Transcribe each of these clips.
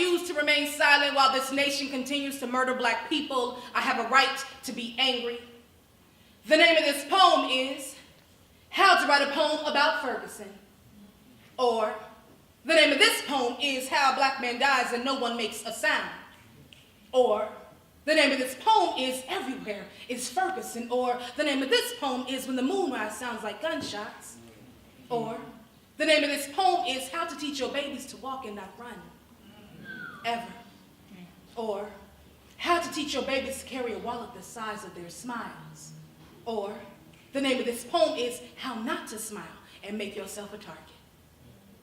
refuse to remain silent while this nation continues to murder black people. I have a right to be angry. The name of this poem is How to Write a Poem About Ferguson. Or the name of this poem is How a Black Man Dies and No One Makes a Sound. Or the name of this poem is Everywhere is Ferguson. Or the name of this poem is When the Moonrise Sounds Like Gunshots. Or the name of this poem is How to Teach Your Babies to Walk and Not Run. Ever. Or How to Teach Your Babies to Carry a Wallet the size of their smiles. Or the name of this poem is How Not to Smile and Make Yourself a Target.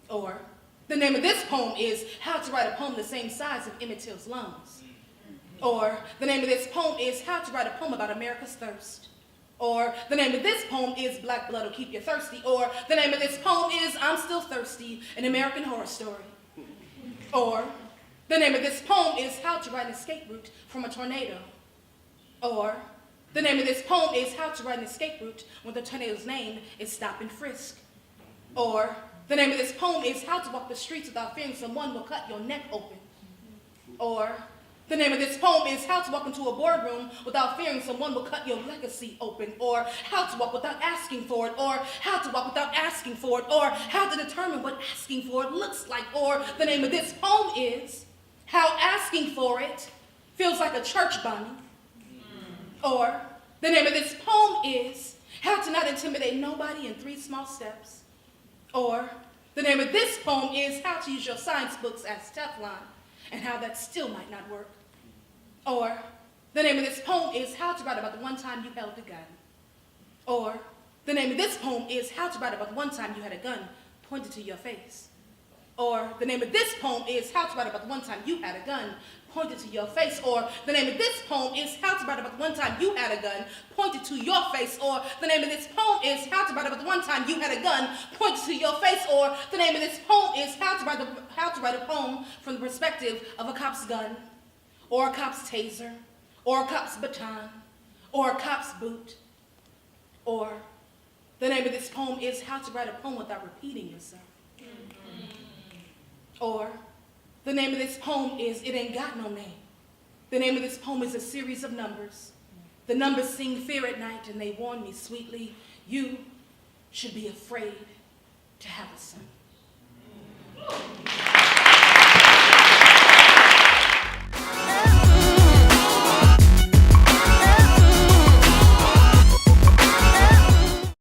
Or the name of this poem is How to Write a Poem the Same Size of Emmett Till's lungs. Or the name of this poem is How to Write a Poem About America's Thirst. Or the name of this poem is Black Blood Will Keep You Thirsty. Or the name of this poem is I'm Still Thirsty, an American Horror Story. Or the name of this poem is How to Write an Escape Route from a Tornado. Or the name of this poem is How to Write an Escape Route when the tornado's name is Stop and Frisk. Or the name of this poem is How to Walk the Streets Without Fearing Someone Will Cut Your Neck Open. Or the name of this poem is How to Walk into a Boardroom Without Fearing Someone Will Cut Your Legacy Open. Or How to Walk Without Asking for It. Or How to Walk Without Asking for It. Or How to Determine What Asking for It Looks Like. Or the name of this poem is How Asking for It Feels Like a Church Bombing. Or the name of this poem is How to Not Intimidate Nobody in 3 Small Steps. Or the name of this poem is How to Use Your Science Books as Teflon and How That Still Might Not Work. Or the name of this poem is How to Write About the One Time You Held a Gun. Or the name of this poem is How to Write About the One Time You Had a Gun pointed to your face. Or the name of this poem is How to Write About the One Time You Had a Gun pointed to your face. Or the name of this poem is How to Write About the One Time You Had a Gun pointed to your face. Or the name of this poem is How to Write About the One Time You Had a Gun pointed to your face. Or the name of this poem is How to Write a Poem from the perspective of a cop's gun, or a cop's taser, or a cop's baton, or a cop's boot. Or the name of this poem is How to Write a Poem Without Repeating Yourself. Or the name of this poem is It Ain't Got No Name. The name of this poem is a series of numbers. The numbers sing fear at night and they warn me sweetly, you should be afraid to have a son.